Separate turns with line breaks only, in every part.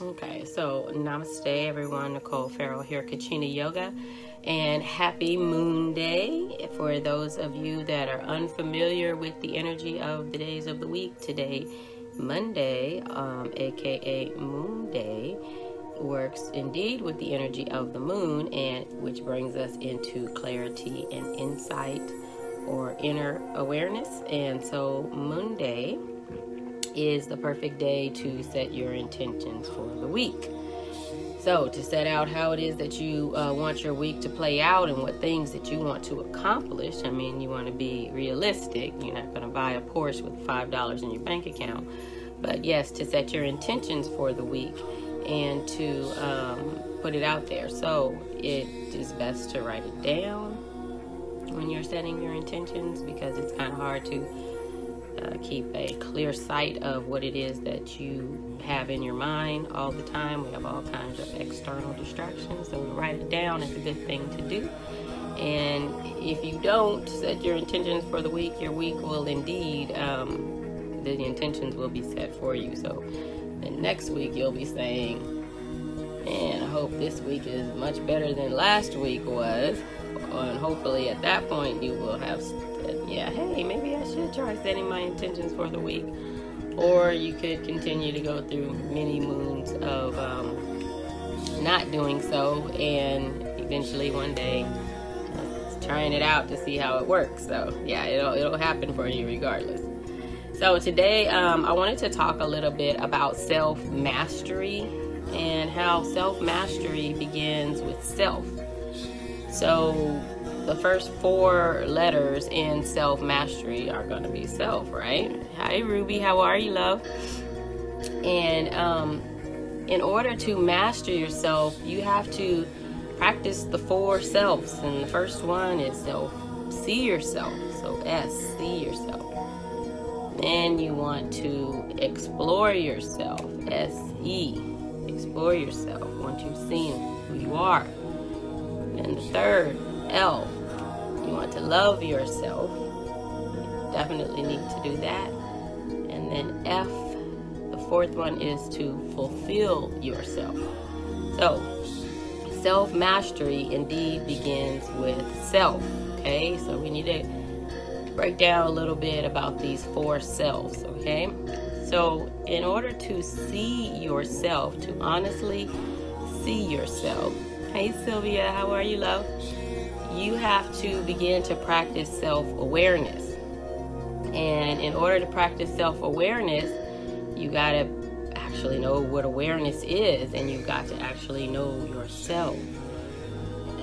Okay, so namaste everyone. Nicole Farrell here, Kachina Yoga, and happy Moon Day. For those of you that are unfamiliar with the energy of the days of the week, today, Monday, aka Moon Day, works indeed with the energy of the moon, and which brings us into clarity and insight or inner awareness. And so Moon Day is the perfect day to set your intentions for the week. So to set out how it is that you want your week to play out and what things that you want to accomplish. I mean, you want to be realistic. You're not going to buy a Porsche with $5 in your bank account. But yes, to set your intentions for the week and to put it out there. So it is best to write it down when you're setting your intentions, because it's kind of hard to keep a clear sight of what it is that you have in your mind all the time. We have all kinds of external distractions, so to write it down is a good thing to do. And if you don't set your intentions for the week, your week will indeed, the intentions will be set for you. So the next week you'll be saying, man, I hope this week is much better than last week was. And hopefully at that point you will have said, yeah, hey, maybe I should try setting my intentions for the week. Or you could continue to go through many moons of not doing so, and eventually one day trying it out to see how it works. So yeah, it'll happen for you regardless. So today I wanted to talk a little bit about self-mastery and how self-mastery begins with self. So the first 4 letters in self-mastery are going to be self, right? Hi, Ruby. How are you, love? And in order to master yourself, you have to practice the 4 selves. And the first one is self. See yourself. So S, see yourself. Then you want to explore yourself. S-E, explore yourself once you've seen who you are. And the third, L, you want to love yourself. You definitely need to do that. And then F, the 4th one, is to fulfill yourself. So self-mastery indeed begins with self. Okay, so we need to break down a little bit about these 4 selves. Okay, so in order to see yourself, to honestly see yourself, hey Sylvia, how are you, love? You have to begin to practice self-awareness. And in order to practice self-awareness, you got to actually know what awareness is, and you've got to actually know yourself.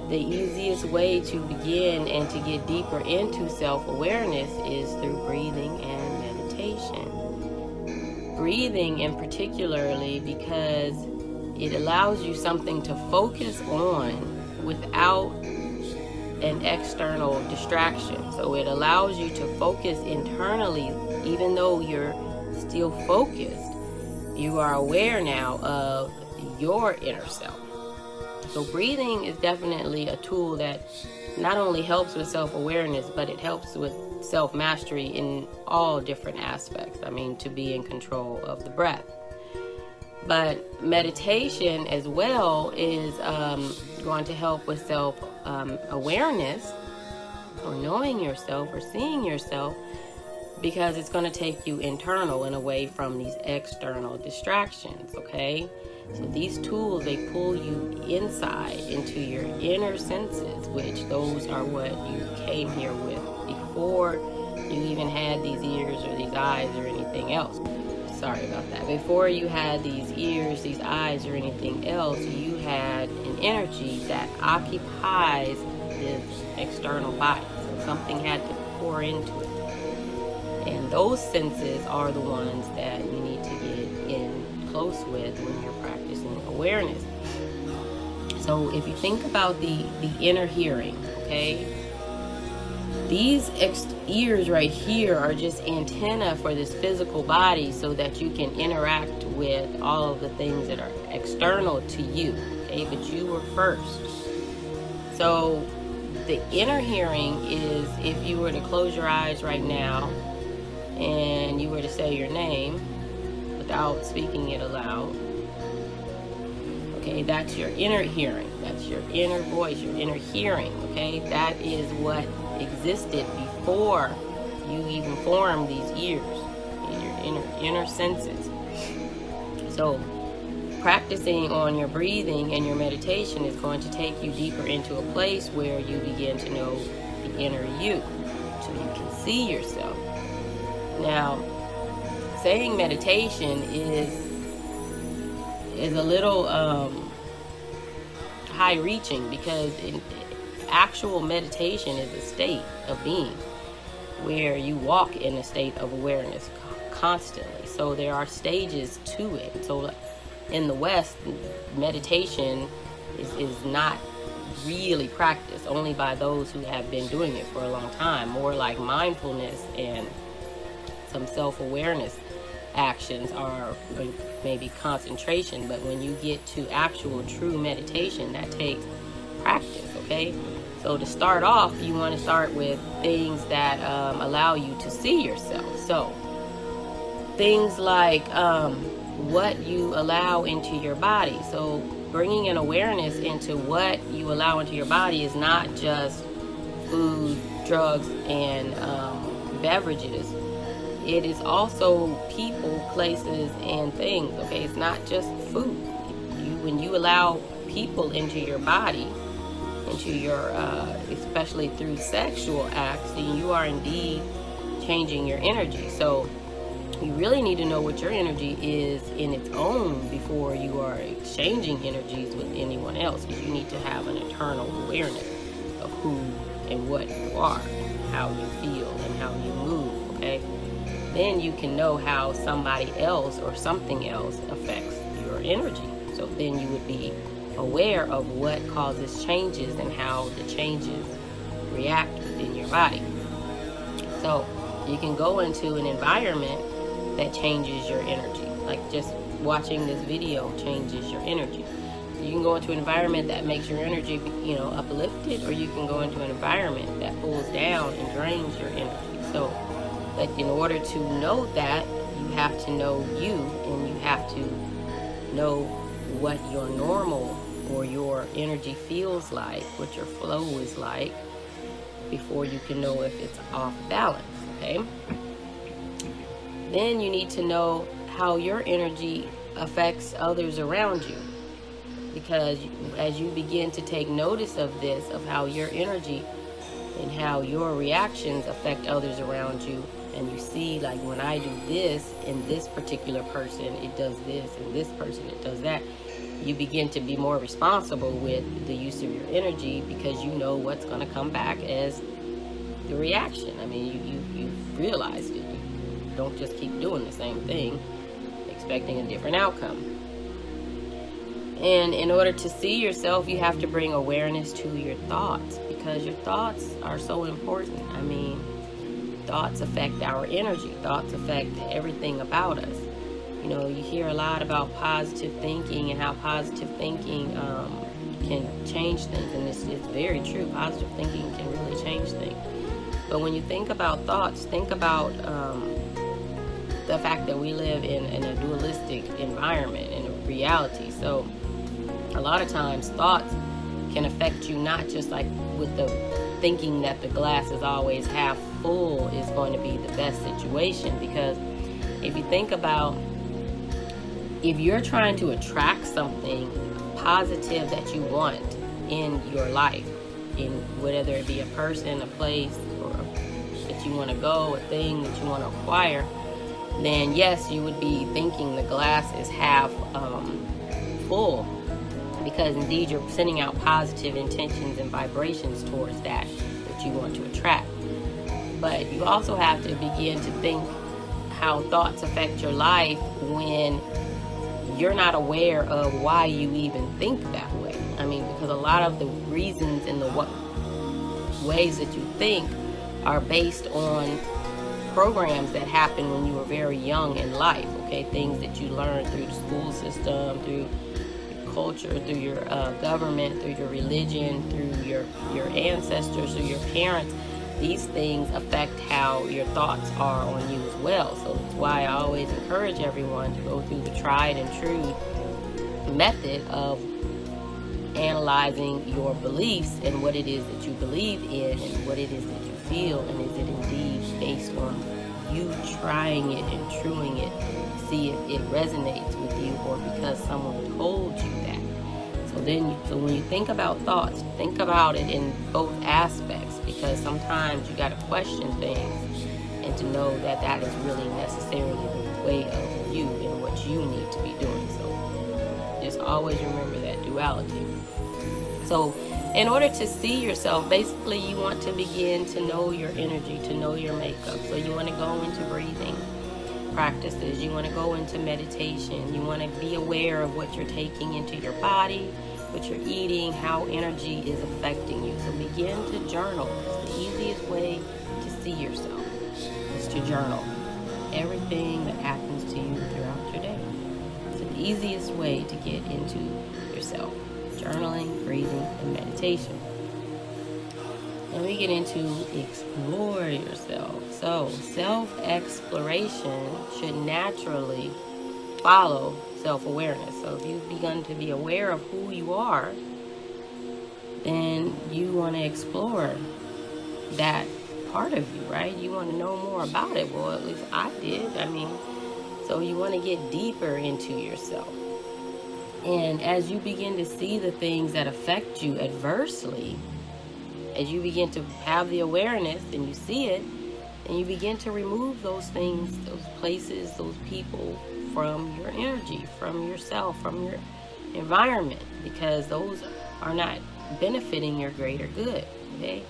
The easiest way to begin and to get deeper into self-awareness is through breathing and meditation. Breathing in particularly, because it allows you something to focus on without an external distraction. So it allows you to focus internally, even though you're still focused. You are aware now of your inner self. So breathing is definitely a tool that not only helps with self-awareness, but it helps with self-mastery in all different aspects. I mean, to be in control of the breath. But meditation as well is going to help with self-awareness, or knowing yourself or seeing yourself, because it's going to take you internal and away from these external distractions, okay? So these tools, they pull you inside into your inner senses, which those are what you came here with before you even had these ears or these eyes or anything else. Sorry about that. Before you had these ears, these eyes, or anything else, you had an energy that occupies this external body. So something had to pour into it. And those senses are the ones that you need to get in close with when you're practicing awareness. So if you think about the inner hearing, okay? These ears right here are just antenna for this physical body, so that you can interact with all of the things that are external to you, okay? But you were first. So the inner hearing is, if you were to close your eyes right now and you were to say your name without speaking it aloud, Okay, that's your inner hearing. That's your inner voice, your inner hearing. Okay, that is what existed before you even formed these ears, your inner senses. So practicing on your breathing and your meditation is going to take you deeper into a place where you begin to know the inner you, so you can see yourself. Now, saying meditation is a little high reaching, because actual meditation is a state of being where you walk in a state of awareness constantly. So there are stages to it. So in the West, meditation is not really practiced, only by those who have been doing it for a long time. More like mindfulness and some self-awareness actions are maybe concentration. But when you get to actual true meditation, that takes practice. Okay, so to start off, you want to start with things that allow you to see yourself. So things like what you allow into your body. So bringing an awareness into what you allow into your body is not just food, drugs, and beverages. It is also people, places, and things. Okay, it's not just food. When you allow people into your body, into your, especially through sexual acts, then you are indeed changing your energy. So you really need to know what your energy is in its own before you are exchanging energies with anyone else, because you need to have an internal awareness of who and what you are, how you feel, and how you move. Okay, then you can know how somebody else or something else affects your energy. So then you would be aware of what causes changes and how the changes react within your body. So you can go into an environment that changes your energy. Like just watching this video changes your energy. So you can go into an environment that makes your energy, uplifted, or you can go into an environment that pulls down and drains your energy. So, but in order to know that, you have to know you, and you have to know what your normal or your energy feels like, what your flow is like, before you can know if it's off balance. Okay? Then you need to know how your energy affects others around you, because as you begin to take notice of this, of how your energy and how your reactions affect others around you, and you see, like, when I do this in this particular person, it does this, and this person, it does that, you begin to be more responsible with the use of your energy, because you know what's going to come back as the reaction. I mean, you realized it. You don't just keep doing the same thing expecting a different outcome. And in order to see yourself, you have to bring awareness to your thoughts, because your thoughts are so important. I mean, thoughts affect our energy. Thoughts affect everything about us. You hear a lot about positive thinking and how positive thinking can change things. And it's very true. Positive thinking can really change things. But when you think about thoughts, think about the fact that we live in a dualistic environment, in a reality. So a lot of times thoughts can affect you, not just like with the thinking that the glass is always half full is going to be the best situation. Because if you think about, if you're trying to attract something positive that you want in your life, in whether it be a person, a place, or that you want to go, a thing that you want to acquire, then yes, you would be thinking the glass is half full, because indeed you're sending out positive intentions and vibrations towards that you want to attract. But you also have to begin to think how thoughts affect your life when you're not aware of why you even think that way. I mean, because a lot of the reasons and the ways that you think are based on programs that happen when you were very young in life. Okay, things that you learned through the school system, through your culture, through your government, through your religion, through your ancestors, through your parents. These things affect how your thoughts are on you as well. So that's why I always encourage everyone to go through the tried and true method of analyzing your beliefs and what it is that you believe in and what it is that you feel, and is it indeed based on you trying it and truing it to see if it resonates with you, or because someone told you that. So when you think about thoughts, think about it in both aspects, because sometimes you got to question things and to know that that is really necessarily the way of you and what you need to be doing. So just always remember that duality. So in order to see yourself, basically you want to begin to know your energy, to know your makeup. So you want to go into breathing practices, you want to go into meditation, you want to be aware of what you're taking into your body, what you're eating, how energy is affecting you. So begin to journal. It's the easiest way to see yourself, is to journal everything that happens to you throughout your day. It's the easiest way to get into yourself. Journaling, breathing, and meditation. And we get into explore yourself. So self-exploration should naturally follow self-awareness. So if you've begun to be aware of who you are, then you want to explore that part of you, right? You want to know more about it. Well, at least I did. So you want to get deeper into yourself. And as you begin to see the things that affect you adversely, as you begin to have the awareness and you see it, and you begin to remove those things, those places, those people from your energy, from yourself, from your environment, because those are not benefiting your greater good, okay?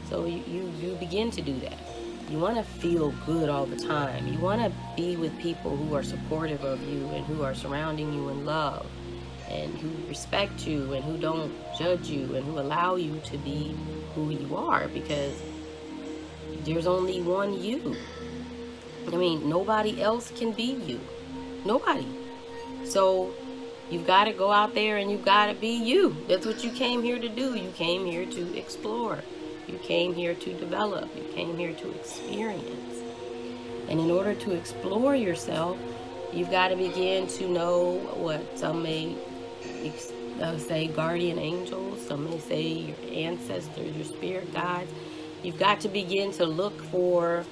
So you begin to do that. You want to feel good all the time. You want to be with people who are supportive of you and who are surrounding you in love, and who respect you and who don't judge you and who allow you to be who you are, because there's only one you. Nobody else can be you. Nobody. So you've got to go out there and you've got to be you. That's what you came here to do. You came here to explore. You came here to develop. You came here to experience. And in order to explore yourself, you've got to begin to know what some may say guardian angels, some may say your ancestors, your spirit guides. You've got to begin to look for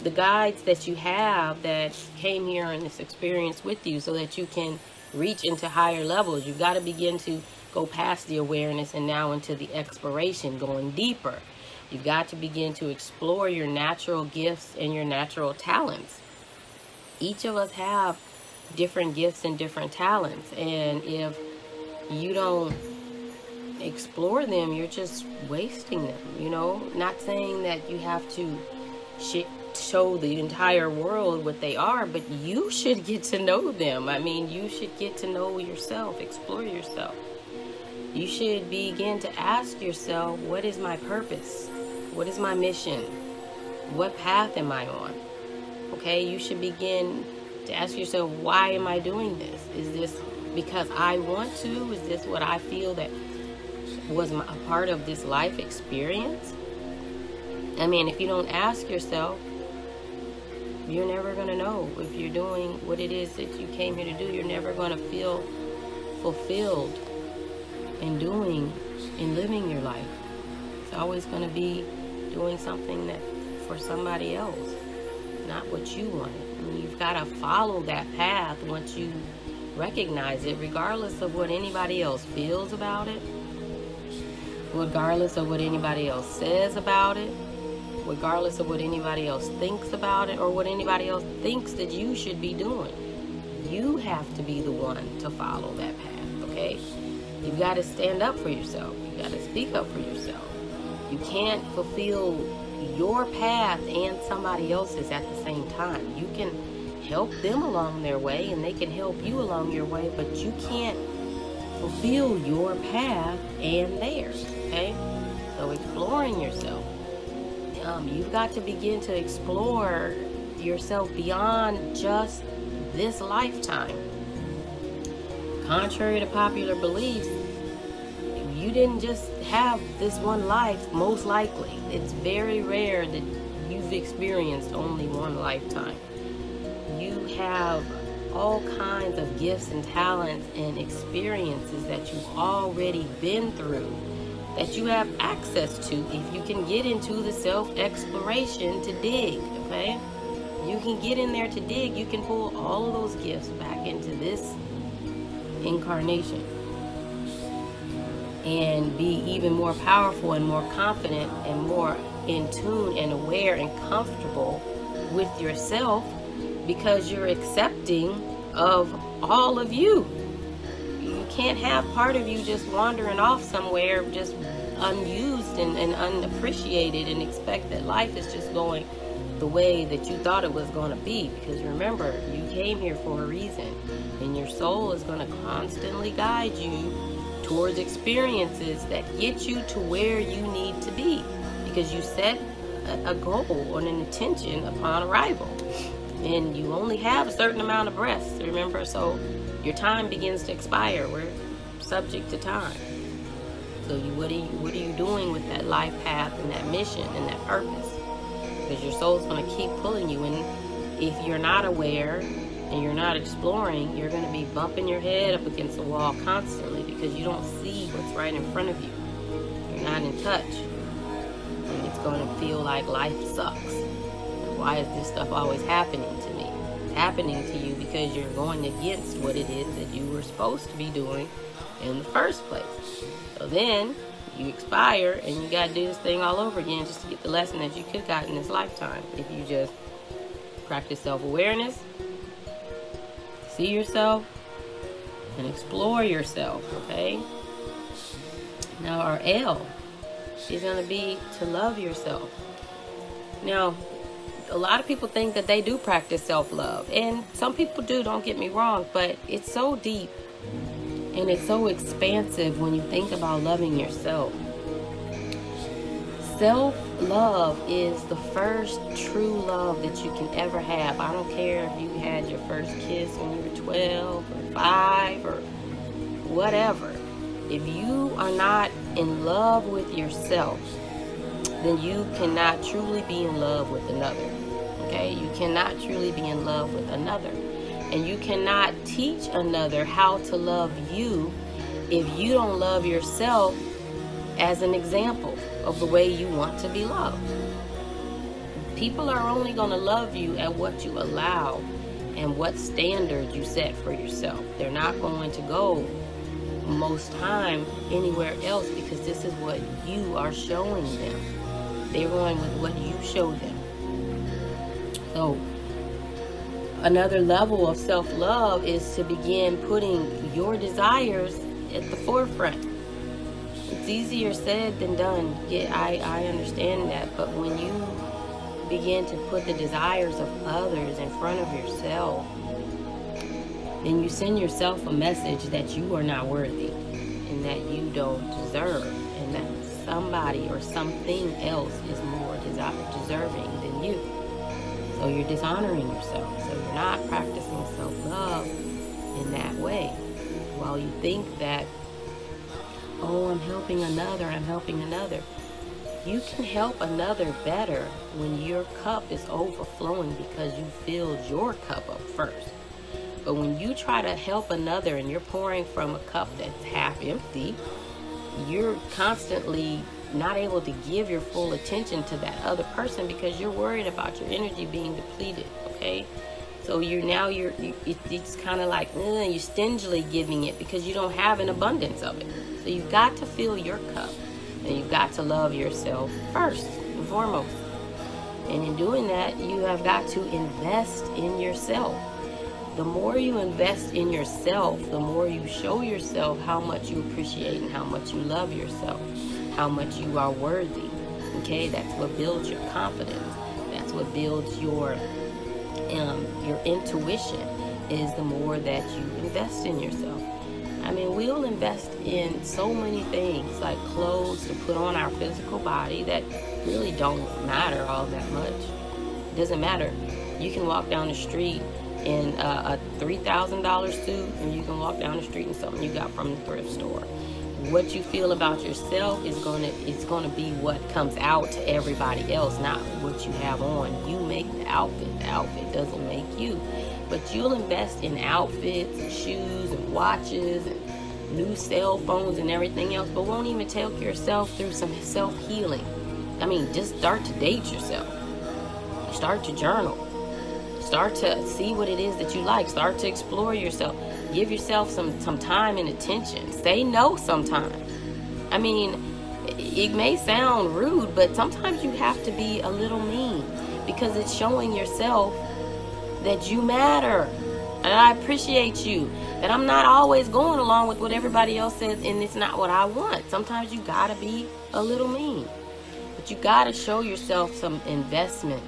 the guides that you have that came here in this experience with you, so that you can reach into higher levels. You've got to begin to go past the awareness and now into the exploration, going deeper. You've got to begin to explore your natural gifts and your natural talents. Each of us have different gifts and different talents, and if you don't explore them, you're just wasting them, Not saying that you have to show the entire world what they are, but you should get to know them. You should get to know yourself, explore yourself. You should begin to ask yourself, what is my purpose? What is my mission? What path am I on? Okay, you should begin to ask yourself, why am I doing this? Is this because I want to? Is this what I feel that was a part of this life experience? If you don't ask yourself, you're never going to know if you're doing what it is that you came here to do. You're never going to feel fulfilled in doing and living your life. It's always going to be doing something that for somebody else, not what you wanted. You've got to follow that path once you recognize it, regardless of what anybody else feels about it, regardless of what anybody else says about it, regardless of what anybody else thinks about it, or what anybody else thinks that you should be doing. You have to be the one to follow that path, okay? You've got to stand up for yourself. You've got to speak up for yourself. You can't fulfill your path and somebody else's at the same time. You can help them along their way, and they can help you along your way, but you can't fulfill your path and theirs, okay? So exploring yourself. You've got to begin to explore yourself beyond just this lifetime. Contrary to popular beliefs, you didn't just have this one life, most likely. It's very rare that you've experienced only one lifetime. You have all kinds of gifts and talents and experiences that you've already been through that you have access to if you can get into the self-exploration to dig, okay? You can get in there to dig. You can pull all of those gifts back into this incarnation and be even more powerful and more confident and more in tune and aware and comfortable with yourself, because you're accepting of all of you. You can't have part of you just wandering off somewhere just unused and unappreciated and expect that life is just going the way that you thought it was going to be. Because remember, you came here for a reason, and your soul is going to constantly guide you towards experiences that get you to where you need to be, because you set a goal or an intention upon arrival, and you only have a certain amount of breaths, remember, so your time begins to expire. We're subject to time. So what are you doing with that life path and that mission and that purpose? Because your soul's going to keep pulling you, and if you're not aware and you're not exploring, you're going to be bumping your head up against the wall constantly, because you don't see what's right in front of you. You're not in touch, and it's going to feel like life sucks. Why is this stuff always happening to me? It's happening to you because you're going against what it is that you were supposed to be doing in the first place. So then you expire, and you got to do this thing all over again just to get the lesson that you could have got in this lifetime if you just practice self-awareness, see yourself, and explore yourself, okay? Now our L is going to be to love yourself. Now, a lot of people think that they do practice self-love, and some people do, don't get me wrong, but it's so deep and it's so expansive when you think about loving yourself. Self-love is the first true love that you can ever have. I don't care if you had your first kiss when you were 12 or 5 or whatever. If you are not in love with yourself, then you cannot truly be in love with another. Okay? You cannot truly be in love with another. And you cannot teach another how to love you if you don't love yourself as an example of the way you want to be loved. People are only going to love you at what you allow and what standard you set for yourself. They're not going to go most time anywhere else, because this is what you are showing them. They're going with what you show them. So another level of self-love is to begin putting your desires at the forefront. It's easier said than done. Yeah, I understand that. But when you begin to put the desires of others in front of yourself, then you send yourself a message that you are not worthy and that you don't deserve, and that somebody or something else is more deserving than you. So you're dishonoring yourself. So you're not practicing self-love in that way. While you think that, oh, I'm helping another. You can help another better when your cup is overflowing because you filled your cup up first. But when you try to help another and you're pouring from a cup that's half empty, you're constantly not able to give your full attention to that other person because you're worried about your energy being depleted, okay? So it's kind of like you're stingily giving it because you don't have an abundance of it. So you've got to fill your cup, and you've got to love yourself first and foremost. And in doing that, you have got to invest in yourself. The more you invest in yourself, the more you show yourself how much you appreciate and how much you love yourself, how much you are worthy. Okay, that's what builds your confidence. That's what builds your intuition, is the more that you invest in yourself. I mean, we'll invest in so many things, like clothes to put on our physical body that really don't matter all that much. It doesn't matter. You can walk down the street in a $3,000 suit, and you can walk down the street in something you got from the thrift store. what you feel about yourself is gonna be what comes out to everybody else, not what you have on. You make the outfit. The outfit doesn't make you. But you'll invest in outfits and shoes and watches and new cell phones and everything else, but won't even take yourself through some self-healing. I mean, just start to date yourself. Start to journal. Start to see what it is that you like. Start to explore yourself. Give yourself some time and attention. Say no sometimes. I mean, it may sound rude, but sometimes you have to be a little mean because it's showing yourself that you matter. And I appreciate you. That I'm not always going along with what everybody else says, and it's not what I want. Sometimes you gotta be a little mean. But you gotta show yourself some investment.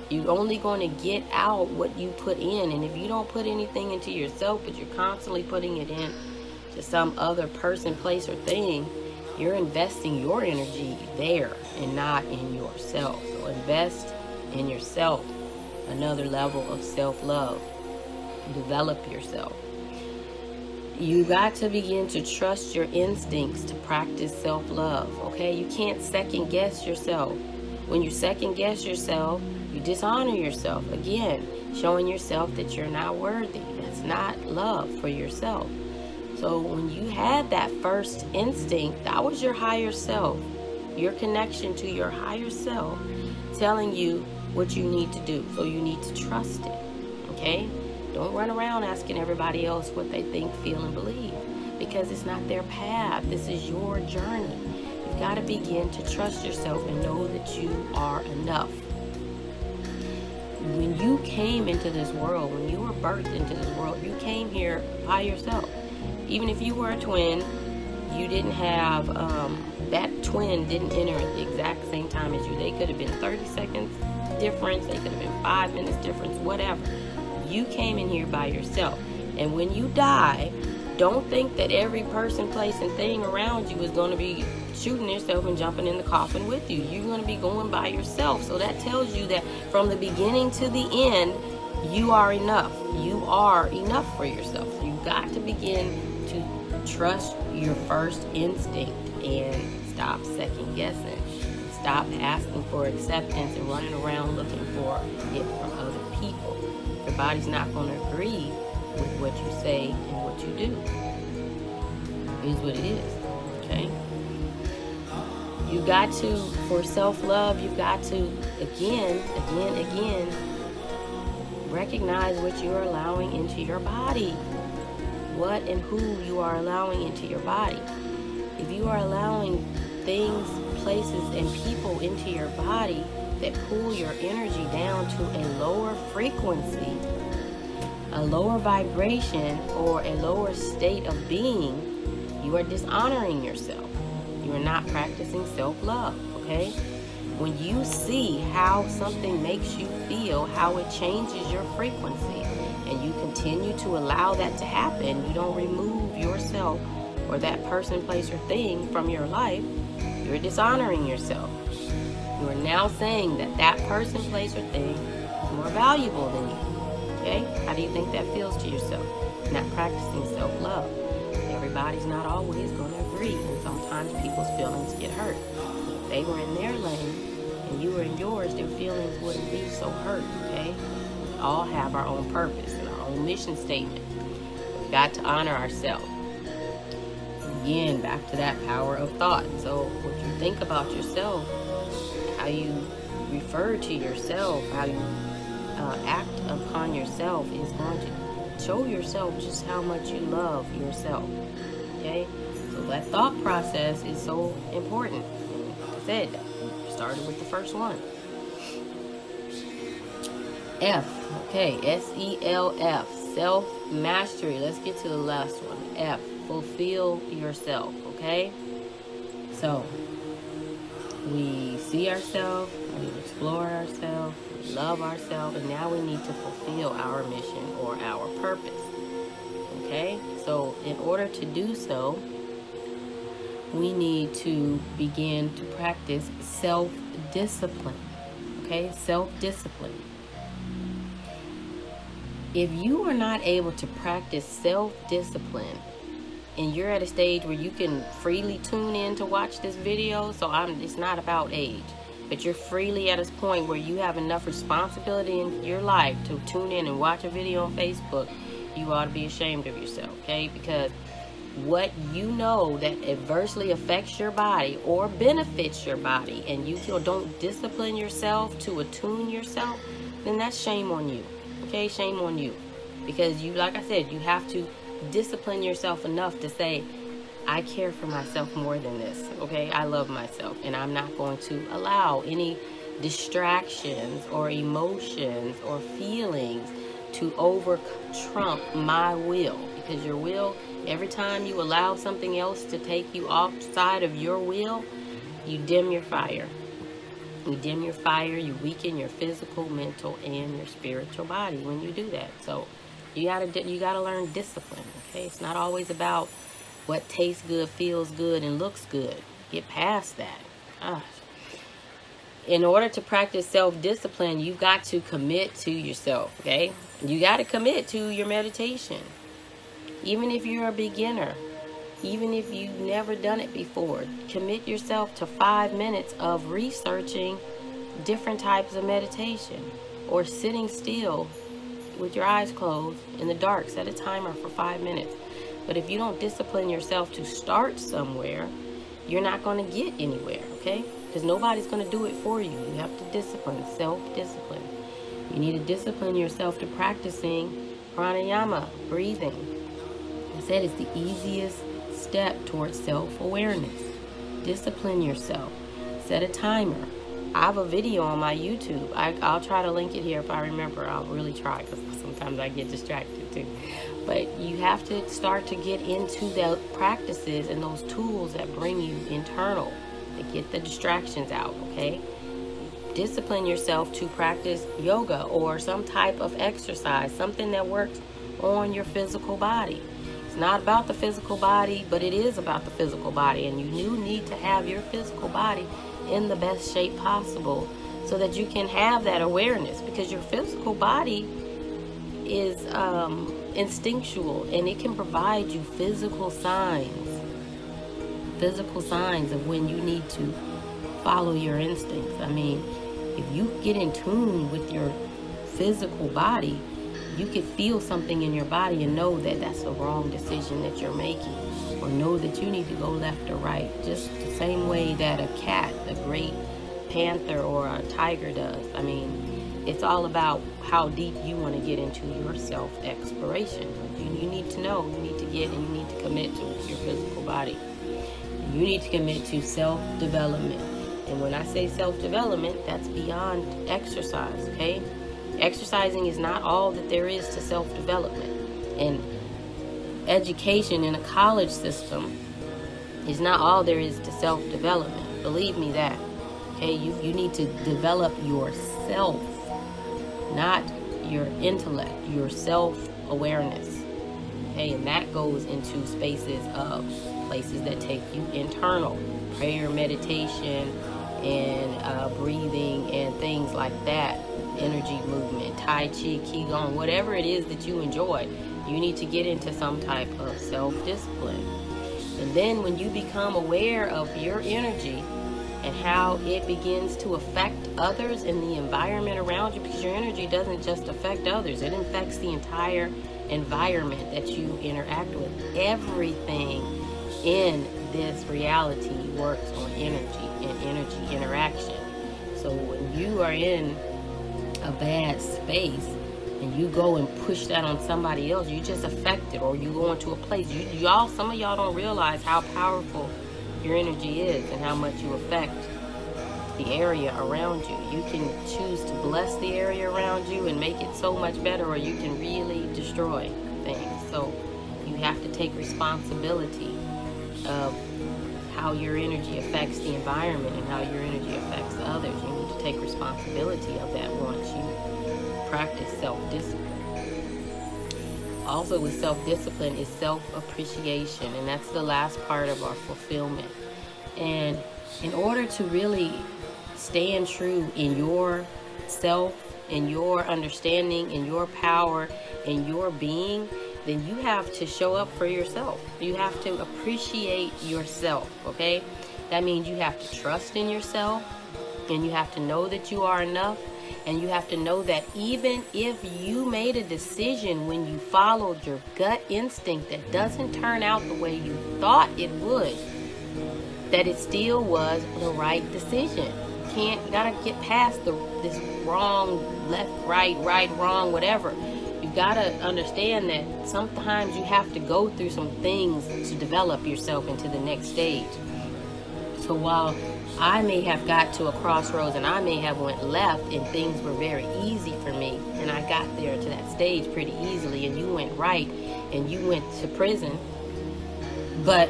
You're only going to get out what you put in. And if you don't put anything into yourself, but you're constantly putting it in to some other person, place, or thing, you're investing your energy there and not in yourself. So invest in yourself. Another level of self-love. Develop yourself. You got to begin to trust your instincts to practice self-love, okay? You can't second guess yourself. When you second guess yourself, you dishonor yourself. Again, showing yourself that you're not worthy. That's not love for yourself. So when you had that first instinct, that was your higher self, your connection to your higher self, telling you what you need to do. So you need to trust it, okay? Don't run around asking everybody else what they think, feel, and believe, because it's not their path. This is your journey. You've got to begin to trust yourself and know that you are enough. When you came into this world, when you were birthed into this world, you came here by yourself. Even if you were a twin, you didn't have, that twin didn't enter at the exact same time as you. They could have been 30 seconds difference. They could have been 5 minutes difference, whatever. You came in here by yourself. And when you die, don't think that every person, place, and thing around you is going to be shooting yourself and jumping in the coffin with you. You're going to be going by yourself. So that tells you that from the beginning to the end, you are enough. You are enough for yourself. So you've got to begin to trust your first instinct and stop second guessing. Stop asking for acceptance and running around looking for it from other people. Your body's not going to agree with what you say and what you do. It is what it is, okay? You got to, for self-love, you've got to, again, recognize what you're allowing into your body. What and who you are allowing into your body. If you are allowing things, places, and people into your body that pull your energy down to a lower frequency, a lower vibration, or a lower state of being, you are dishonoring yourself. You are not practicing self-love, okay? When you see how something makes you feel, how it changes your frequency, and you continue to allow that to happen, you don't remove yourself or that person, place, or thing from your life, you're dishonoring yourself. You are now saying that that person, place, or thing is more valuable than you. Okay? How do you think that feels to yourself? Not practicing self-love. Everybody's not always going to agree, and sometimes people's feelings get hurt. If they were in their lane and you were in yours, their feelings wouldn't be so hurt, okay? We all have our own purpose and our own mission statement. We've got to honor ourselves. Again, back to that power of thought. So what you think about yourself, how you refer to yourself, how you act upon yourself is going to show yourself just how much you love yourself. Okay? So that thought process is so important. Like I said, started with the first one. F. Okay, S-E-L-F. Self-mastery. Let's get to the last one. F. Fulfill yourself. Okay? So, we see ourselves, we explore ourselves, we love ourselves, and now we need to fulfill our mission or our purpose. Okay? So, in order to do so, we need to begin to practice self-discipline. Okay? Self-discipline. If you are not able to practice self-discipline and you're at a stage where you can freely tune in to watch this video, so it's not about age, but you're freely at a point where you have enough responsibility in your life to tune in and watch a video on Facebook, you ought to be ashamed of yourself, okay? Because what you know that adversely affects your body or benefits your body, and you don't discipline yourself to attune yourself, then that's shame on you, okay? Shame on you. Because you, like I said, you have to discipline yourself enough to say, I care for myself more than this, okay? I love myself, and I'm not going to allow any distractions or emotions or feelings to trump my will. Because your will, every time you allow something else to take you outside of your will, you dim your fire. You dim your fire, you weaken your physical, mental, and your spiritual body when you do that. So you gotta learn discipline, okay? It's not always about what tastes good, feels good, and looks good. Get past that. In order to practice self-discipline, you've got to commit to yourself, okay? You got to commit to your meditation. Even if you're a beginner, even if you've never done it before, commit yourself to 5 minutes of researching different types of meditation, or sitting still with your eyes closed in the dark. Set a timer for 5 minutes. But if you don't discipline yourself to start somewhere, you're not going to get anywhere, okay? Because nobody's going to do it for you. You have to discipline, self-discipline. You need to discipline yourself to practicing pranayama, breathing. I said it's the easiest step towards self-awareness. Discipline yourself. Set a timer. I have a video on my YouTube. I'll try to link it here if I remember. I'll really try, because sometimes I get distracted too. But you have to start to get into the practices and those tools that bring you internal, to get the distractions out, okay? Discipline yourself to practice yoga or some type of exercise, something that works on your physical body. It's not about the physical body, but it is about the physical body, and you need to have your physical body in the best shape possible so that you can have that awareness, because your physical body is instinctual, and it can provide you physical signs of when you need to follow your instincts. I mean, if you get in tune with your physical body, you can feel something in your body and know that that's a wrong decision that you're making, or know that you need to go left or right, just the same way that a cat, a great panther, or a tiger does. I mean, it's all about how deep you want to get into your self-exploration. You need to know, you need to get, and you need to commit to your physical body. You need to commit to self-development. And when I say self-development, that's beyond exercise, okay? Exercising is not all that there is to self-development. And education in a college system is not all there is to self-development. Believe me that. Okay, you need to develop yourself, not your intellect, your self-awareness. Okay, and that goes into places that take you internal. Prayer, meditation, and breathing, and things like that. Energy movement, Tai Chi, Qigong, whatever it is that you enjoy, you need to get into some type of self-discipline. And then when you become aware of your energy and how it begins to affect others in the environment around you, because your energy doesn't just affect others, it affects the entire environment that you interact with. Everything in this reality works on energy and energy interaction. So when you are in a bad space and you go and push that on somebody else, you just affect it. Or you go into a place, some of y'all don't realize how powerful your energy is and how much you affect the area around you. You can choose to bless the area around you and make it so much better, or you can really destroy things. So you have to take responsibility of how your energy affects the environment and how your energy affects others. You need to take responsibility of that once you practice self-discipline. Also with self-discipline is self-appreciation, and that's the last part of our fulfillment. And in order to really stand true in your self, in your understanding, in your power, in your being, then you have to show up for yourself. You have to appreciate yourself, okay? That means you have to trust in yourself, and you have to know that you are enough, and you have to know that even if you made a decision when you followed your gut instinct that doesn't turn out the way you thought it would, that it still was the right decision. You gotta get past this wrong, left, right, wrong, whatever. You gotta understand that sometimes you have to go through some things to develop yourself into the next stage. So while I may have got to a crossroads and I may have went left and things were very easy for me, and I got there to that stage pretty easily, and you went right and you went to prison, but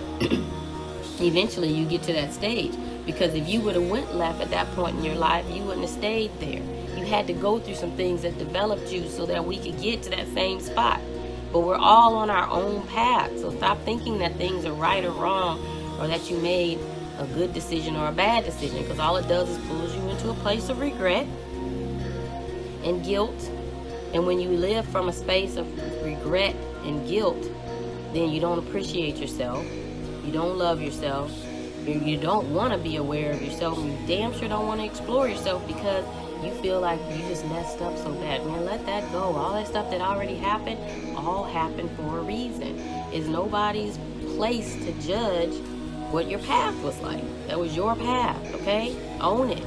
eventually you get to that stage. Because if you would have went left at that point in your life, you wouldn't have stayed there. You had to go through some things that developed you so that we could get to that same spot. But we're all on our own path. So stop thinking that things are right or wrong, or that you made a good decision or a bad decision, because all it does is pulls you into a place of regret and guilt. And when you live from a space of regret and guilt, then you don't appreciate yourself. You don't love yourself. You don't want to be aware of yourself. You damn sure don't want to explore yourself because you feel like you just messed up so bad. Man, let that go. All that stuff that already happened, all happened for a reason. It's nobody's place to judge what your path was like. That was your path, okay? Own it.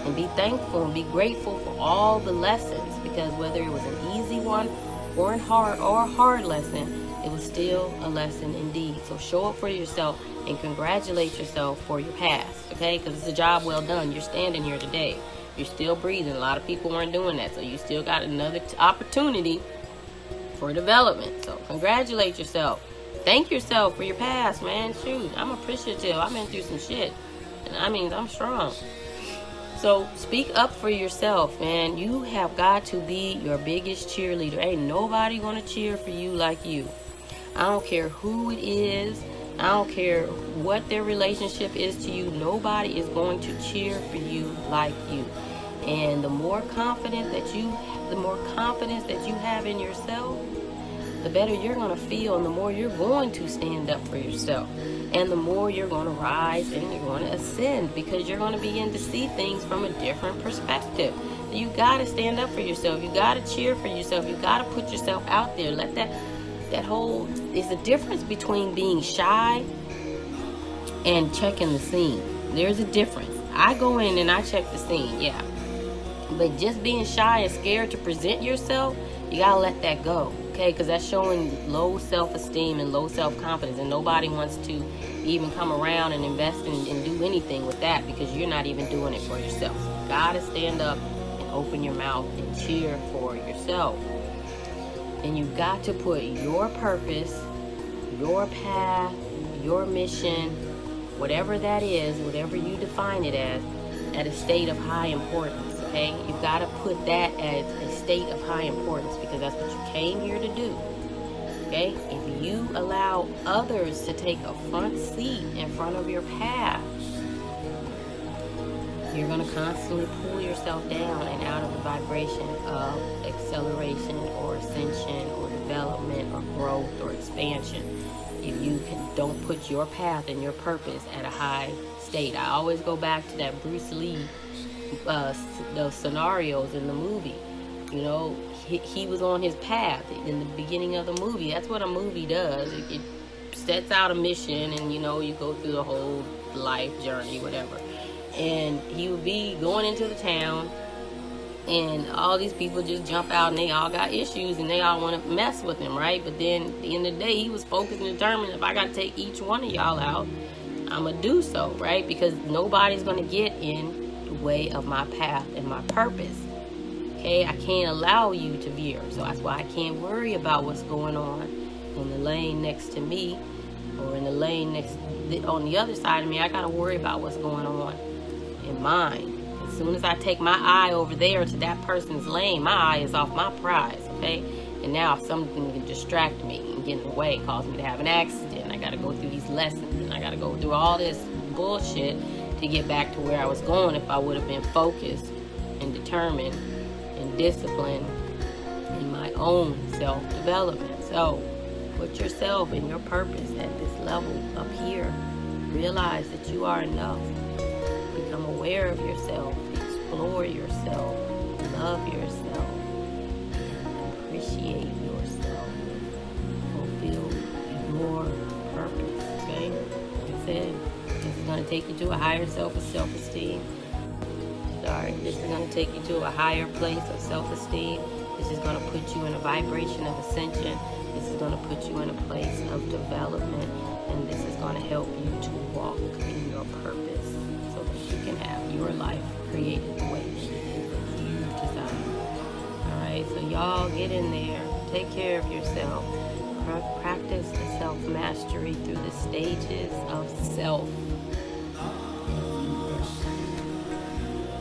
And be thankful and be grateful for all the lessons, because whether it was an easy one or a hard lesson, it was still a lesson indeed. So show up for yourself and congratulate yourself for your past, okay? Because it's a job well done. You're standing here today. You're still breathing. A lot of people weren't doing that, so you still got another opportunity for development. So congratulate yourself. Thank yourself for your past, man. Shoot, I'm appreciative. I've been through some shit, and I mean, I'm strong. So speak up for yourself, man. You have got to be your biggest cheerleader. Ain't nobody gonna cheer for you like you. I don't care who it is. I don't care what their relationship is to you. Nobody is going to cheer for you like you. And the more confidence that you have in yourself, the better you're going to feel, and the more you're going to stand up for yourself. And the more you're going to rise and you're going to ascend, because you're going to begin to see things from a different perspective. You got to stand up for yourself. You got to cheer for yourself. You got to put yourself out there. Let that whole, there's a difference between being shy and checking the scene. There's a difference. I go in and I check the scene, yeah. But just being shy and scared to present yourself, you gotta let that go, okay? Because that's showing low self-esteem and low self-confidence, and nobody wants to even come around and invest and do anything with that, because you're not even doing it for yourself. So you gotta stand up and open your mouth and cheer for yourself. And you got to put your purpose, your path, your mission, whatever that is, whatever you define it as, at a state of high importance, okay? You've got to put that as a state of high importance, because that's what you came here to do, okay? If you allow others to take a front seat in front of your path, you're going to constantly pull yourself down and out of the vibration of acceleration or ascension or development or growth or expansion if you don't put your path and your purpose at a high state. I always go back to that Bruce Lee, those scenarios in the movie. You know, he was on his path in the beginning of the movie. That's what a movie does. It sets out a mission, and, you know, you go through the whole life journey, whatever. And he would be going into the town, and all these people just jump out, and they all got issues, and they all want to mess with him, right? But then at the end of the day, he was focused and determined, if I got to take each one of y'all out, I'm going to do so, right? Because nobody's going to get in the way of my path and my purpose. Okay, I can't allow you to veer. So that's why I can't worry about what's going on in the lane next to me, or in the lane on the other side of me. I got to worry about what's going on in mine. As soon as I take my eye over there to that person's lane, my eye is off my prize, okay? And now if something can distract me and get in the way, cause me to have an accident, I gotta go through these lessons, and I gotta go through all this bullshit to get back to where I was going if I would have been focused and determined and disciplined in my own self-development. So Put yourself and your purpose at this level up here. Realize that you are enough. Become aware of yourself. Explore yourself. Love yourself. Appreciate yourself. Fulfill your purpose. Okay? Like I said, this is going to take you to a higher self-esteem. This is going to take you to a higher place of self-esteem. This is going to put you in a vibration of ascension. This is going to put you in a place of development. And this is going to help you to walk in your purpose so that you can have your life created the way that you desire. Alright, so y'all get in there. Take care of yourself. Practice the self-mastery through the stages of self.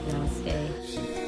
Namaste.